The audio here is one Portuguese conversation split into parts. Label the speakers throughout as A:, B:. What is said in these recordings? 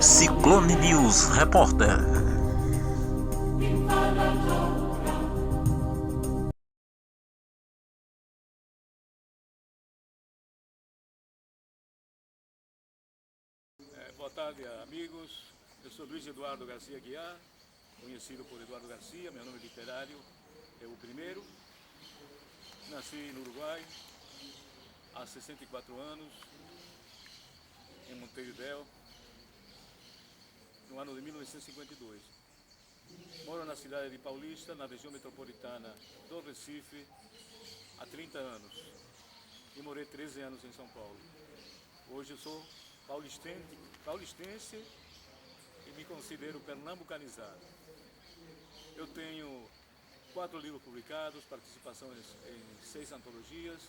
A: Ciclone News Repórter.
B: Boa tarde, amigos. Eu sou Luiz Eduardo Garcia Guiar, conhecido por Eduardo Garcia. Meu nome literário é o primeiro. Nasci no Uruguai há 64 anos, em Montevidéu, no ano de 1952. Moro na cidade de Paulista, na região metropolitana do Recife, há 30 anos. E morei 13 anos em São Paulo. Hoje eu sou paulistense e me considero pernambucanizado. Eu tenho 4 livros publicados, participações em 6 antologias.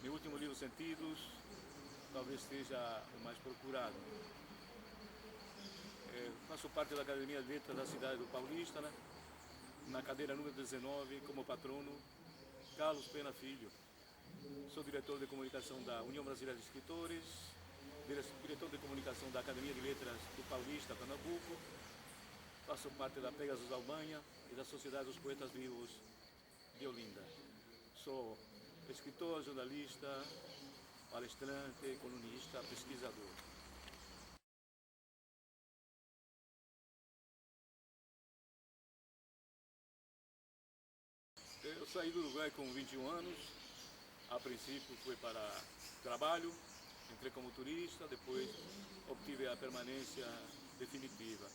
B: Meu último livro, Sentidos, talvez seja o mais procurado. Faço parte da Academia de Letras da cidade do Paulista, né? Na cadeira número 19, como patrono, Carlos Pena Filho. Sou diretor de comunicação da União Brasileira de Escritores, diretor de comunicação da Academia de Letras do Paulista, Pernambuco. Faço parte da Pegasus Albânia e da Sociedade dos Poetas Vivos de Olinda. Sou escritor, jornalista, palestrante, colunista, pesquisador. Eu saí do Uruguai com 21 anos. A princípio fui para trabalho, entrei como turista, depois obtive a permanência definitiva.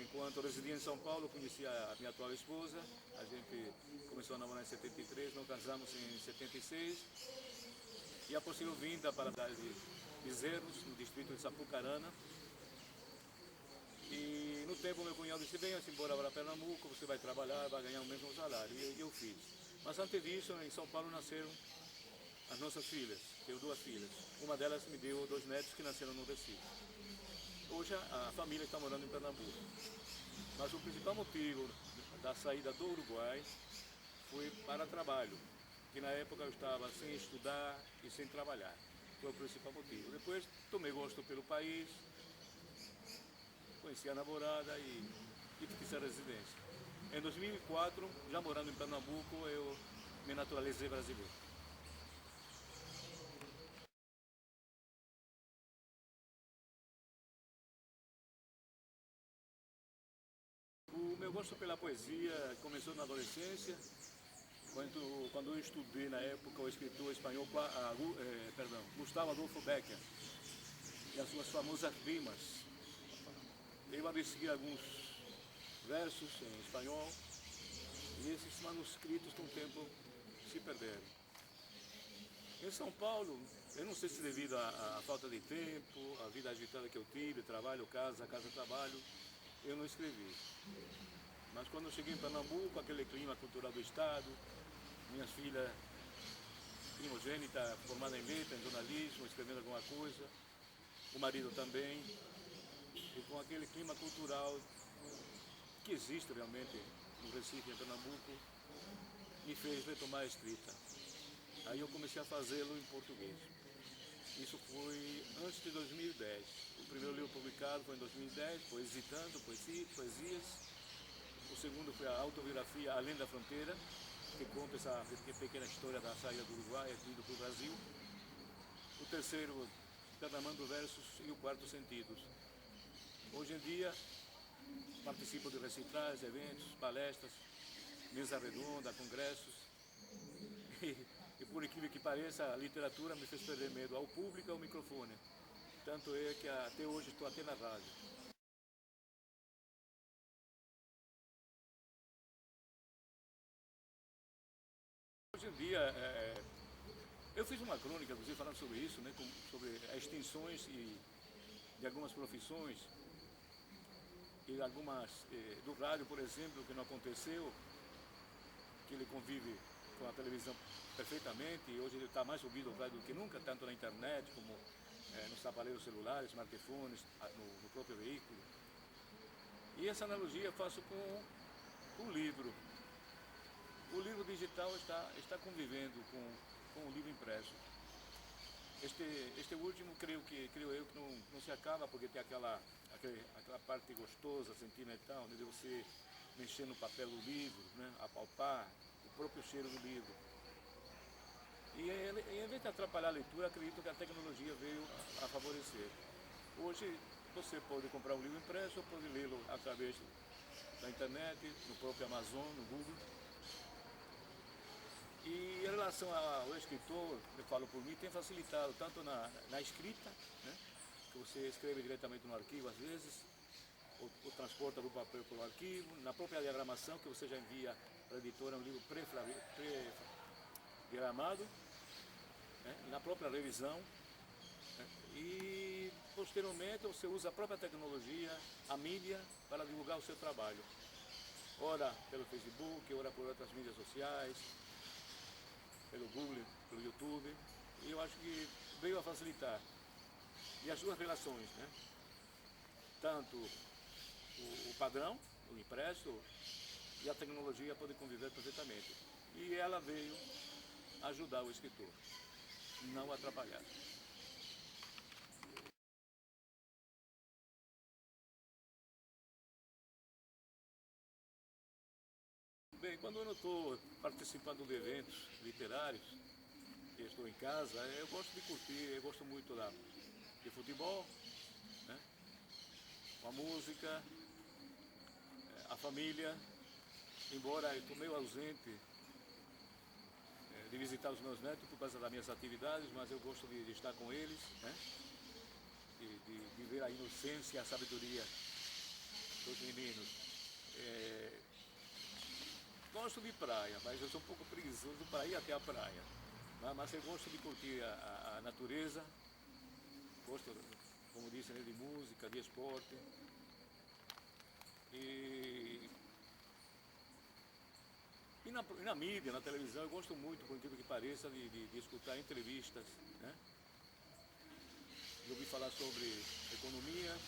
B: Enquanto residia em São Paulo, conheci a minha atual esposa. A gente começou a namorar em 73, nos casamos em 76. E a possível vinda para a cidade de Bezerros, no distrito de Sapucarana. E no tempo meu cunhado disse: venha-se embora para Pernambuco, você vai trabalhar, vai ganhar o mesmo salário. E eu fiz. Mas antes disso, em São Paulo nasceram as nossas filhas. Tenho 2 filhas. Uma delas me deu 2 netos que nasceram no Recife. Hoje a família está morando em Pernambuco. Mas o principal motivo da saída do Uruguai foi para trabalho, que na época eu estava sem estudar e sem trabalhar. Foi o principal motivo. Depois tomei gosto pelo país, conheci a namorada e fiz a residência. Em 2004, já morando em Pernambuco, eu me naturalizei brasileiro. O meu gosto pela poesia começou na adolescência, quando eu estudei na época o escritor espanhol Gustavo Adolfo Bécquer e as suas famosas rimas. Eu abri alguns versos em espanhol e esses manuscritos com o tempo se perderam. Em São Paulo, eu não sei se devido à falta de tempo, à vida agitada que eu tive, trabalho, casa, trabalho, eu não escrevi. Mas quando eu cheguei em Pernambuco, aquele clima cultural do Estado, minhas filhas primogênita, formada em letras, em jornalismo, escrevendo alguma coisa, o marido também, e com aquele clima cultural que existe realmente no Recife, em Pernambuco, me fez retomar a escrita. Aí eu comecei a fazê-lo em português. Isso foi antes de 2010. O primeiro livro publicado foi em 2010, Poesitando, Poesias. O segundo foi a autobiografia Além da Fronteira, que conta essa pequena história da saída do Uruguai, vindo para o Brasil. O terceiro, Derramando Versos, e o quarto, Sentidos. Hoje em dia, participo de recitais, eventos, palestras, mesa redonda, congressos. E por incrível que pareça, a literatura me fez perder medo ao público e ao microfone. Tanto é que até hoje estou até na rádio. Hoje em dia, eu fiz uma crônica, inclusive, falando sobre isso, né, sobre as extinções de algumas profissões e algumas, do rádio, por exemplo, que não aconteceu, que ele convive com a televisão perfeitamente e hoje ele está mais ouvido ao rádio do que nunca, tanto na internet como nos aparelhos celulares, smartphones, no próprio veículo. E essa analogia eu faço com o livro. digital está convivendo com o livro impresso. Este último, creio eu, que não se acaba, porque tem aquela parte gostosa, sentimental, né, de você mexer no papel do livro, né, apalpar o próprio cheiro do livro. E em vez de atrapalhar a leitura, acredito que a tecnologia veio a favorecer. Hoje você pode comprar um livro impresso ou pode lê-lo através da internet, no próprio Amazon, no Google. E em relação ao escritor, eu falo por mim, tem facilitado tanto na escrita, né, que você escreve diretamente no arquivo às vezes, ou transporta do papel para o arquivo, na própria diagramação, que você já envia para a editora um livro pré-diagramado, né, na própria revisão, né, e posteriormente você usa a própria tecnologia, a mídia, para divulgar o seu trabalho. Ora pelo Facebook, ora por outras mídias sociais, pelo Google, pelo YouTube, e eu acho que veio a facilitar. E as duas relações, né? Tanto o padrão, o impresso, e a tecnologia podem conviver perfeitamente. E ela veio ajudar o escritor, não atrapalhar. Bem, quando eu não estou participando de eventos literários, eu estou em casa, eu gosto de curtir, eu gosto muito de futebol, né? A música, a família, embora eu estou meio ausente de visitar os meus netos por causa das minhas atividades, mas eu gosto de estar com eles, né? De ver a inocência e a sabedoria dos meninos. Gosto de praia, mas eu sou um pouco preguiçoso para ir até a praia. Mas eu gosto de curtir a natureza, gosto, como disse, de música, de esporte. E na mídia, na televisão, eu gosto muito, por incrível que pareça, de escutar entrevistas, né? De ouvir falar sobre economia,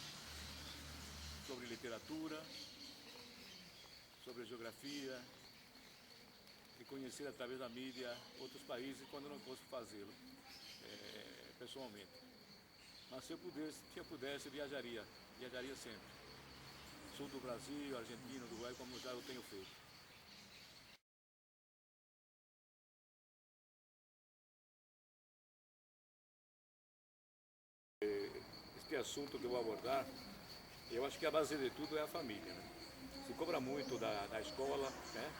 B: sobre literatura, sobre geografia, e conhecer através da mídia outros países quando eu não posso fazê-lo pessoalmente. Mas se eu pudesse, viajaria sempre. Sul do Brasil, Argentina, Uruguai, como já eu tenho feito. Este assunto que eu vou abordar, eu acho que a base de tudo é a família, né? Se cobra muito da escola, né,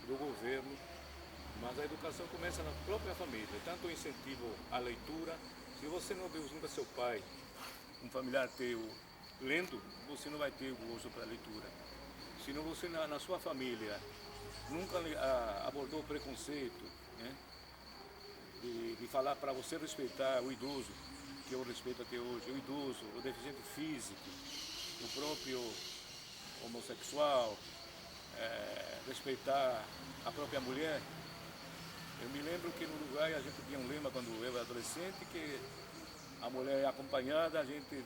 B: do governo, mas a educação começa na própria família, tanto o incentivo à leitura. Se você não viu nunca seu pai, um familiar teu, lendo, você não vai ter o gosto para a leitura. Se não você na sua família nunca abordou o preconceito, né, de falar para você respeitar o idoso, que eu respeito até hoje, o idoso, o deficiente físico, o próprio homossexual, respeitar a própria mulher. Eu me lembro que no Uruguai a gente tinha um lema quando eu era adolescente, que a mulher acompanhada a gente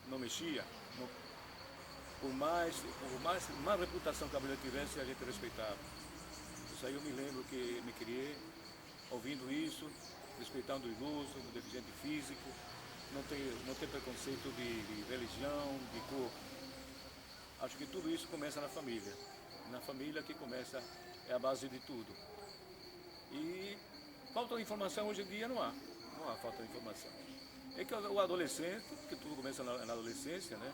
B: não mexia. Por mais reputação que a mulher tivesse, a gente respeitava. Isso aí eu me lembro que me criei ouvindo isso, respeitando o idoso, o deficiente físico, não ter preconceito de religião, de cor. Acho que tudo isso começa na família. Na família que começa, é a base de tudo. E falta de informação hoje em dia não há falta de informação. É que o adolescente, que tudo começa na adolescência, né?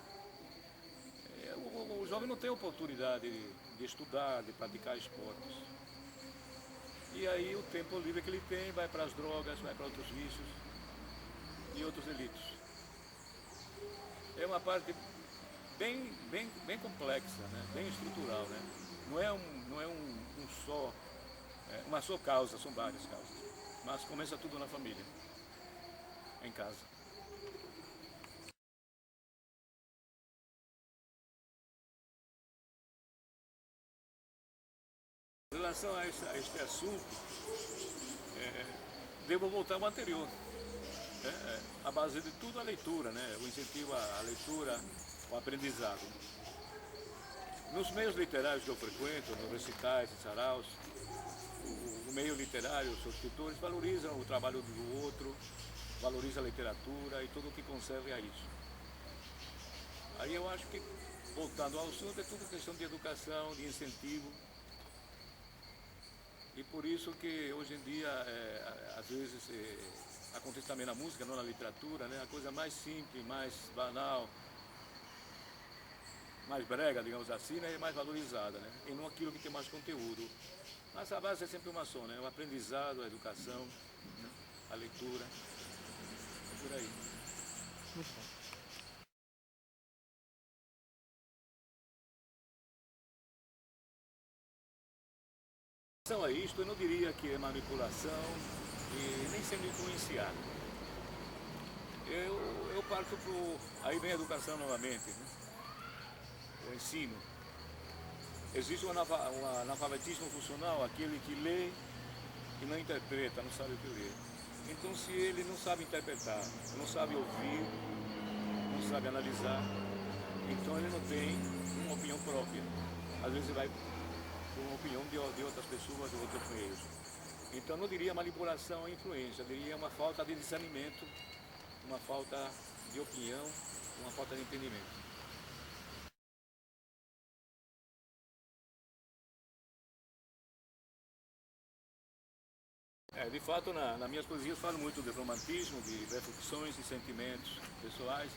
B: O jovem não tem oportunidade de estudar, de praticar esportes. E aí o tempo livre que ele tem vai para as drogas, vai para outros vícios e outros delitos. É uma parte bem complexa, né? Bem estrutural, né? Não é uma só causa, são várias causas. Mas começa tudo na família, em casa. Em relação a este assunto, devo voltar ao anterior. A base de tudo é a leitura, né? O incentivo à leitura, o aprendizado. Nos meios literários que eu frequento, nos recitais e saraus, o meio literário, os seus escritores valorizam o trabalho do outro, valorizam a literatura e tudo o que concerne a isso. Aí eu acho que, voltando ao assunto, é tudo questão de educação, de incentivo. E por isso que hoje em dia, às vezes, acontece também na música, não na literatura, né? A coisa mais simples, mais banal, mais brega, digamos assim, né? É mais valorizada, né? E não aquilo que tem mais conteúdo. Mas a base é sempre uma só, né? O aprendizado, a educação, né? A leitura, é por aí.
C: Muito bom.
B: Em relação a isto, eu não diria que é manipulação e nem sempre influenciar. Eu parto pro... Aí vem a educação novamente, né? O ensino. Existe um analfabetismo funcional, aquele que lê e não interpreta, não sabe o que lê. Então, se ele não sabe interpretar, não sabe ouvir, não sabe analisar, então ele não tem uma opinião própria. Às vezes ele vai por uma opinião de outras pessoas, de outros meios. Então, não diria manipulação ou influência, diria uma falta de discernimento, uma falta de opinião, uma falta de entendimento. De fato, nas minhas poesias falo muito de romantismo, de reflexões e sentimentos pessoais.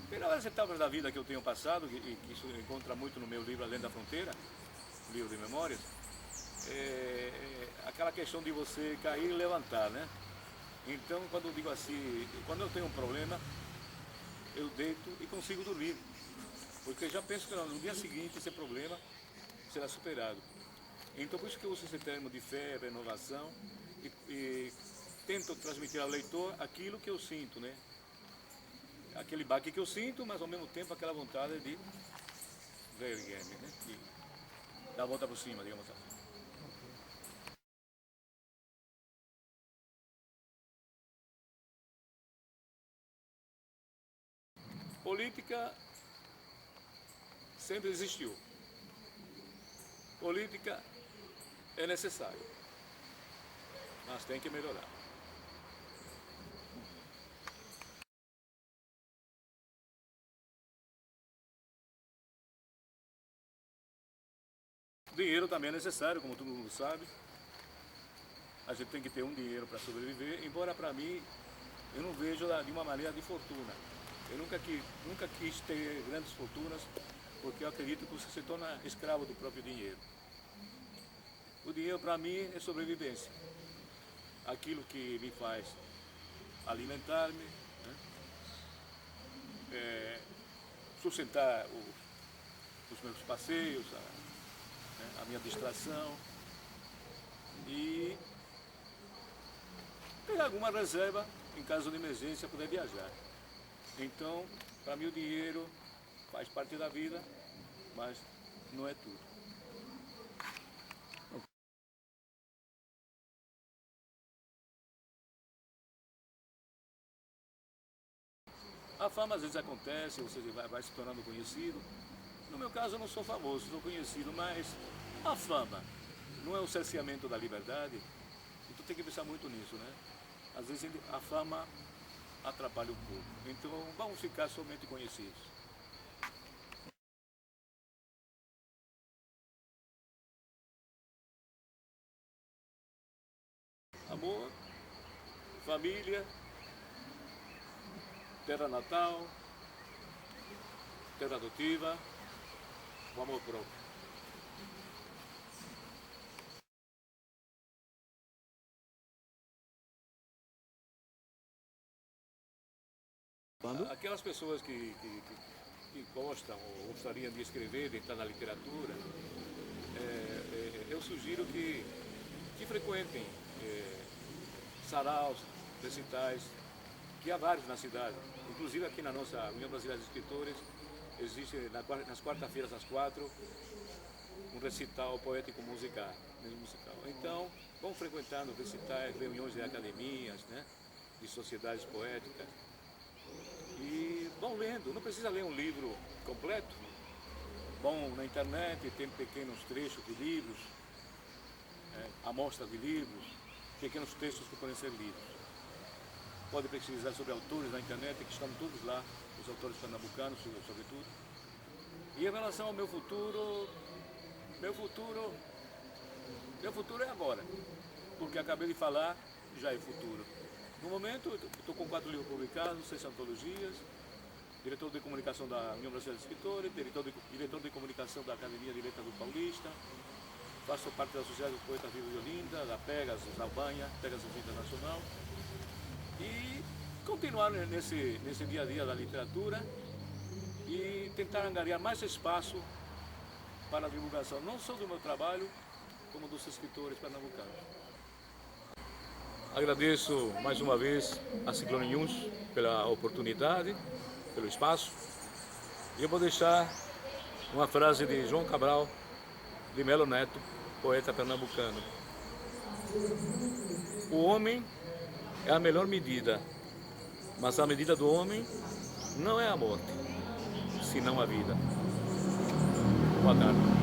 B: Pelas etapas da vida que eu tenho passado, e que isso encontra muito no meu livro Além da Fronteira, livro de memórias, aquela questão de você cair e levantar, né? Então, quando eu digo assim, quando eu tenho um problema, eu deito e consigo dormir, porque já penso que no dia seguinte esse problema será superado. Então, por isso que eu uso esse termo de fé, renovação, e tento transmitir ao leitor aquilo que eu sinto, né? Aquele baque que eu sinto, mas ao mesmo tempo aquela vontade de reerguer-me, né? De dar a volta por cima, digamos assim. Política sempre existiu. Política é necessário, mas tem que melhorar. Dinheiro também é necessário, como todo mundo sabe. A gente tem que ter um dinheiro para sobreviver, embora para mim, eu não vejo de uma maneira de fortuna. Eu nunca quis ter grandes fortunas, porque eu acredito que você se torna escravo do próprio dinheiro. O dinheiro para mim é sobrevivência. Aquilo que me faz alimentar-me, né? Sustentar os meus passeios, a minha distração e pegar alguma reserva em caso de emergência poder viajar. Então, para mim o dinheiro faz parte da vida, mas não é tudo. A fama às vezes acontece, você vai se tornando conhecido. No meu caso eu não sou famoso, sou conhecido, mas a fama não é o cerceamento da liberdade. Então tem que pensar muito nisso, né? Às vezes a fama atrapalha um pouco. Então vamos ficar somente conhecidos. Amor, família, terra natal, terra adotiva, o amor próprio. Aquelas pessoas que gostam ou gostariam de escrever, de entrar na literatura, eu sugiro que frequentem saraus, recitais, que há vários na cidade. Inclusive aqui na nossa União Brasileira de Escritores, existe nas quarta-feiras às 4 um recital poético musical. Então, vão frequentando recitais, reuniões de academias, né, de sociedades poéticas. E vão lendo, não precisa ler um livro completo, bom na internet, tem pequenos trechos de livros, amostras de livros, pequenos textos que podem ser lidos. Pode pesquisar sobre autores na internet, que estão todos lá, os autores pernambucanos, sobretudo. E em relação ao meu futuro é agora, porque acabei de falar, já é futuro. No momento, estou com 4 livros publicados, 6 antologias, diretor de comunicação da União Brasileira de Escritores, diretor de comunicação da Academia de Letras do Paulista, faço parte da Sociedade dos Poetas Vivos de Olinda, da Pegasus, da Albanha, Pegasus Internacional, e continuar nesse dia a dia da literatura e tentar angariar mais espaço para a divulgação, não só do meu trabalho, como dos escritores pernambucanos. Agradeço mais uma vez a Ciclone News pela oportunidade, pelo espaço. E eu vou deixar uma frase de João Cabral de Melo Neto, poeta pernambucano. O homem é a melhor medida, mas a medida do homem não é a morte, senão a vida. Boa tarde.